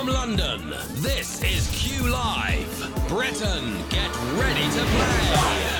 from London, this is Q Live. Britain, get ready to play.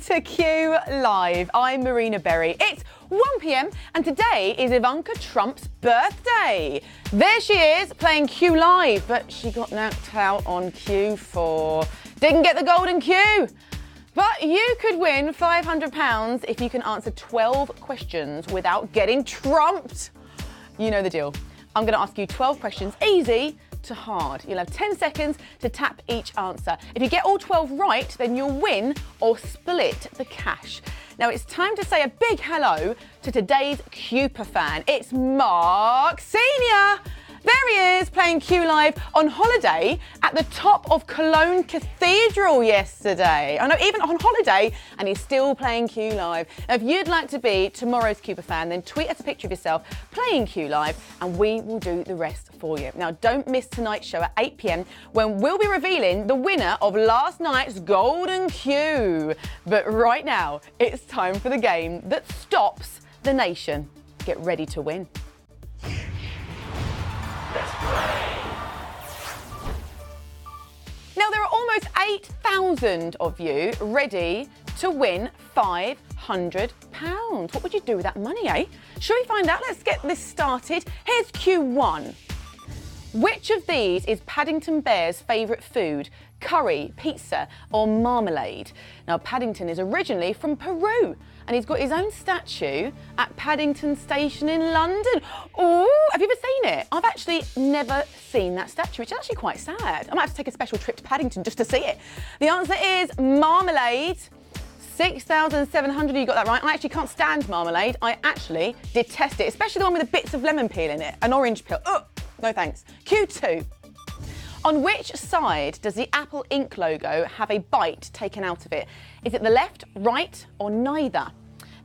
To Q Live. I'm Marina Berry. It's 1 p.m. and today is Ivanka Trump's birthday. There she is playing Q Live, but she got knocked out on Q4. Didn't get the golden Q. But you could win £500 if you can answer 12 questions without getting trumped. You know the deal. I'm going to ask you 12 questions, easy to hard. You'll have 10 seconds to tap each answer. If you get all 12 right, then you'll win or split the cash. Now it's time to say a big hello to today's Cuper fan. It's Mark Senior. There he is playing Q Live on holiday at the top of Cologne Cathedral yesterday. I know, even on holiday, and he's still playing Q Live. Now, if you'd like to be tomorrow's Cuper fan, then tweet us a picture of yourself playing Q Live and we will do the rest for you. Now, don't miss tonight's show at 8 p.m. when we'll be revealing the winner of last night's Golden Q. But right now, it's time for the game that stops the nation. Get ready to win. Now, there are almost 8,000 of you ready to win £500. What would you do with that money, eh? Shall we find out? Let's get this started. Here's Q1. Which of these is Paddington Bear's favourite food? Curry, pizza or marmalade? Now, Paddington is originally from Peru and he's got his own statue at Paddington Station in London. Oh, have you ever seen it? I've actually never seen that statue, which is actually quite sad. I might have to take a special trip to Paddington just to see it. The answer is marmalade. 6,700, you got that right. I actually can't stand marmalade. I actually detest it, especially the one with the bits of lemon peel in it. An orange peel. Oh, no thanks. Q2. On which side does the Apple Inc. logo have a bite taken out of it? Is it the left, right, or neither?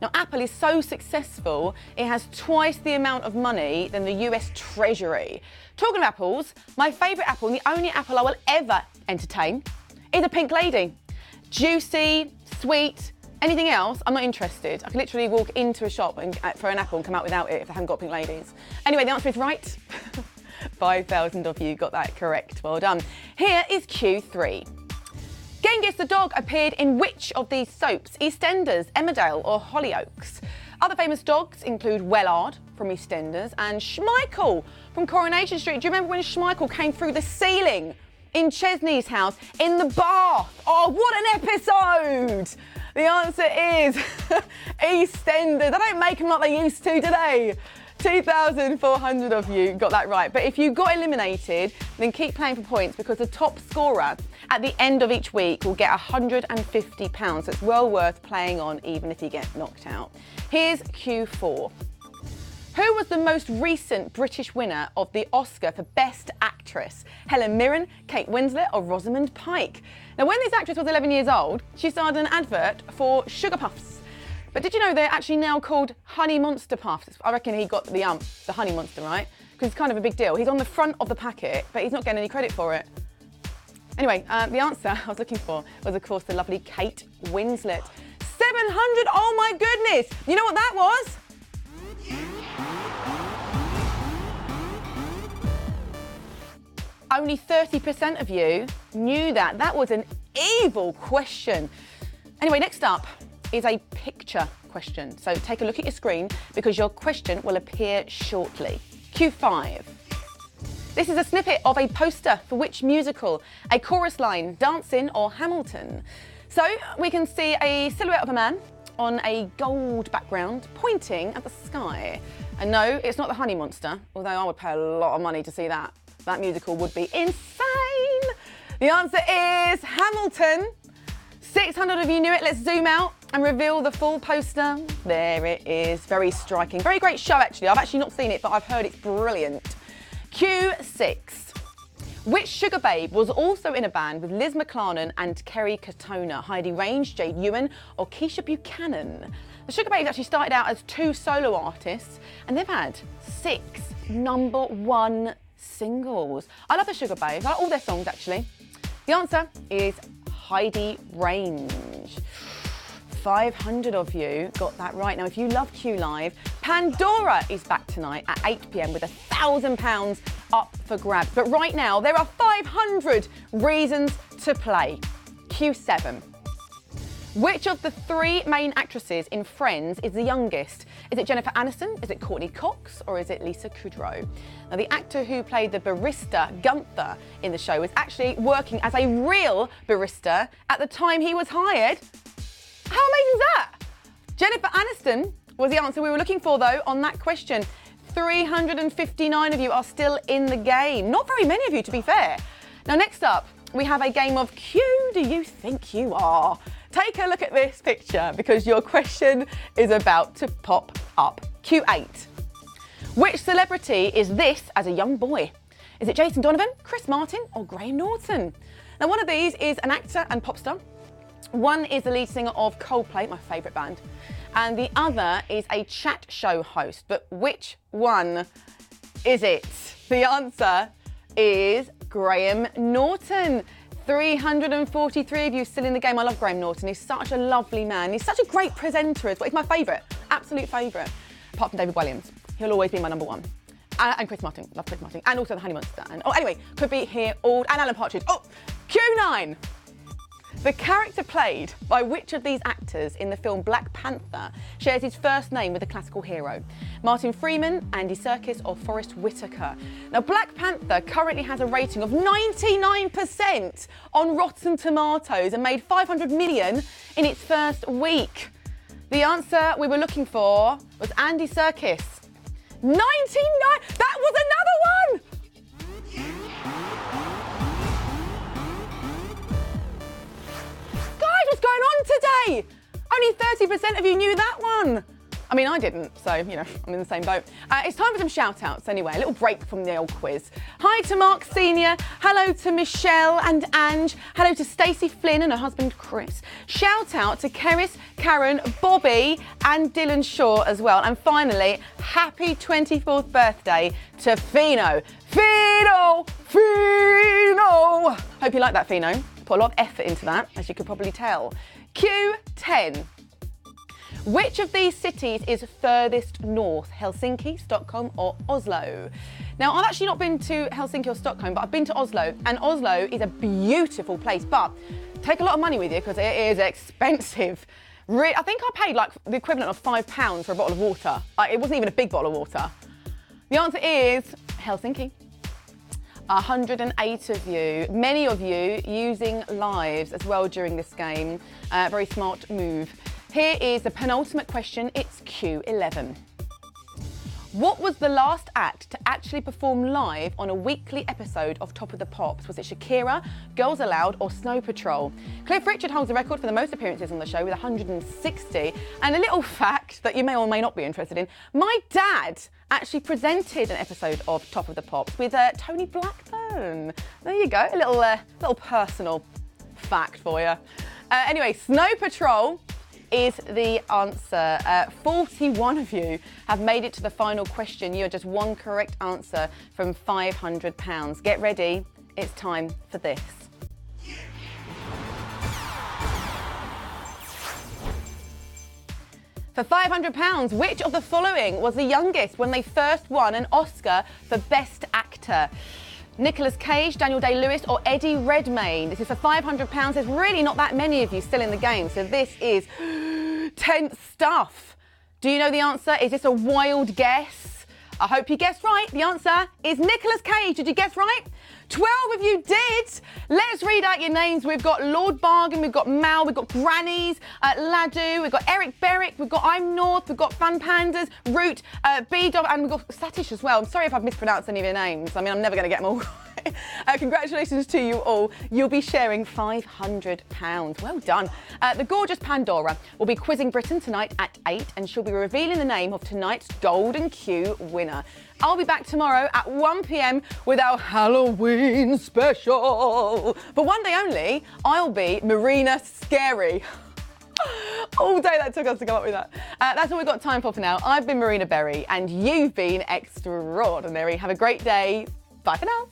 Now, Apple is so successful, it has twice the amount of money than the US Treasury. Talking of apples, my favourite apple, and the only apple I will ever entertain, is a pink lady. Juicy, sweet, anything else, I'm not interested. I can literally walk into a shop and for an apple and come out without it if they haven't got pink ladies. Anyway, the answer is right. 5,000 of you got that correct. Well done. Here is Q3. Genghis the dog appeared in which of these soaps? EastEnders, Emmerdale or Hollyoaks? Other famous dogs include Wellard from EastEnders and Schmeichel from Coronation Street. Do you remember when Schmeichel came through the ceiling in Chesney's house in the bath? Oh, what an episode! The answer is EastEnders. They don't make them like they used to, do they? 2,400 of you got that right. But if you got eliminated, then keep playing for points because the top scorer at the end of each week will get £150. So it's well worth playing on even if you get knocked out. Here's Q4. Who was the most recent British winner of the Oscar for Best Actress? Helen Mirren, Kate Winslet or Rosamund Pike? Now, when this actress was 11 years old, she starred in an advert for Sugar Puffs. But did you know they're actually now called Honey Monster Puffs? I reckon he got the Honey Monster, right? Because it's kind of a big deal. He's on the front of the packet, but he's not getting any credit for it. Anyway, the answer I was looking for was, of course, the lovely Kate Winslet. 700, oh my goodness! You know what that was? Only 30% of you knew that. That was an evil question. Anyway, next up is a picture question. So take a look at your screen because your question will appear shortly. Q5. This is a snippet of a poster for which musical? A chorus line, Dancing or Hamilton? So we can see a silhouette of a man on a gold background pointing at the sky. And no, it's not the Honey Monster, although I would pay a lot of money to see that. That musical would be insane. The answer is Hamilton. 600 of you knew it. Let's zoom out and reveal the full poster. There it is. Very striking. Very great show, actually. I've actually not seen it, but I've heard it's brilliant. Q6. Which sugar babe was also in a band with Liz McLaren and Kerry Katona? Heidi Range, Jade Ewan, or Keisha Buchanan? The Sugar Babes actually started out as 2 solo artists, and they've had 6 #1 singles. I love the Sugar Babes. I like all their songs, actually. The answer is Heidi Range. 500 of you got that right. Now, if you love Q Live, Pandora is back tonight at 8 p.m. with £1,000 up for grabs. But right now, there are 500 reasons to play. Q7. Which of the 3 main actresses in Friends is the youngest? Is it Jennifer Aniston, is it Courtney Cox, or is it Lisa Kudrow? Now, the actor who played the barista Gunther in the show was actually working as a real barista at the time he was hired. How amazing is that? Jennifer Aniston was the answer we were looking for, though, on that question. 359 of you are still in the game. Not very many of you, to be fair. Now, next up, we have a game of Q Do You Think You Are? Take a look at this picture because your question is about to pop up. Q8. Which celebrity is this as a young boy? Is it Jason Donovan, Chris Martin, or Graham Norton? Now, one of these is an actor and pop star. One is the lead singer of Coldplay, my favourite band, and the other is a chat show host. But which one is it? The answer is Graham Norton. 343 of you still in the game. I love Graham Norton. He's such a lovely man. He's such a great presenter as well. He's my favourite, absolute favourite, apart from David Williams. He'll always be my #1. And Chris Martin, love Chris Martin, and also the Honey Monster. And anyway, could be here all, and Alan Partridge. Q9. The character played by which of these actors in the film Black Panther shares his first name with a classical hero? Martin Freeman, Andy Serkis, or Forrest Whitaker? Now, Black Panther currently has a rating of 99% on Rotten Tomatoes and made 500 million in its first week. The answer we were looking for was Andy Serkis. 99! That was another one! What's going on today? Only 30% of you knew that one. I mean, I didn't, so, you know, I'm in the same boat. It's time for some shout-outs anyway, a little break from the old quiz. Hi to Mark Senior, hello to Michelle and Ange, hello to Stacey Flynn and her husband Chris. Shout out to Keris, Karen, Bobby and Dylan Shaw as well. And finally, happy 24th birthday to Fino. Fino! Hope you like that, Fino. Put a lot of effort into that, as you could probably tell. Q10. Which of these cities is furthest north? Helsinki, Stockholm, or Oslo? Now, I've actually not been to Helsinki or Stockholm, but I've been to Oslo, and Oslo is a beautiful place, but take a lot of money with you because it is expensive. I think I paid like the equivalent of £5 for a bottle of water. It wasn't even a big bottle of water. The answer is Helsinki. 108 of you, many of you using lives as well during this game. Very smart move. Here is the penultimate question, it's Q11. What was the last act to actually perform live on a weekly episode of Top of the Pops? Was it Shakira, Girls Aloud, or Snow Patrol? Cliff Richard holds the record for the most appearances on the show with 160. And a little fact that you may or may not be interested in, my dad actually presented an episode of Top of the Pops with Tony Blackburn. There you go, a little personal fact for you. Anyway, Snow Patrol is the answer. 41 of you have made it to the final question. You are just one correct answer from £500. Get ready, it's time for this. For £500, which of the following was the youngest when they first won an Oscar for Best Actor? Nicolas Cage, Daniel Day-Lewis, or Eddie Redmayne? This is for £500. There's really not that many of you still in the game, so this is tense stuff. Do you know the answer? Is this a wild guess? I hope you guessed right. The answer is Nicolas Cage. Did you guess right? 12 of you did. Let's read out your names. We've got Lord Bargain, we've got Mal, we've got Grannies, Ladu, we've got Eric Berwick, we've got I'm North, we've got Fan Pandas, Root, B-Dog, and we've got Satish as well. I'm sorry if I've mispronounced any of your names. I mean, I'm never going to get them all right. Congratulations to you all. You'll be sharing £500. Well done. The gorgeous Pandora will be quizzing Britain tonight at 8, and she'll be revealing the name of tonight's Golden Q winner. I'll be back tomorrow at 1 p.m. with our Halloween special. For one day only, I'll be Marina Scary. All day that took us to come up with that. That's all we've got time for now. I've been Marina Berry, and you've been extraordinary. Have a great day. Bye for now.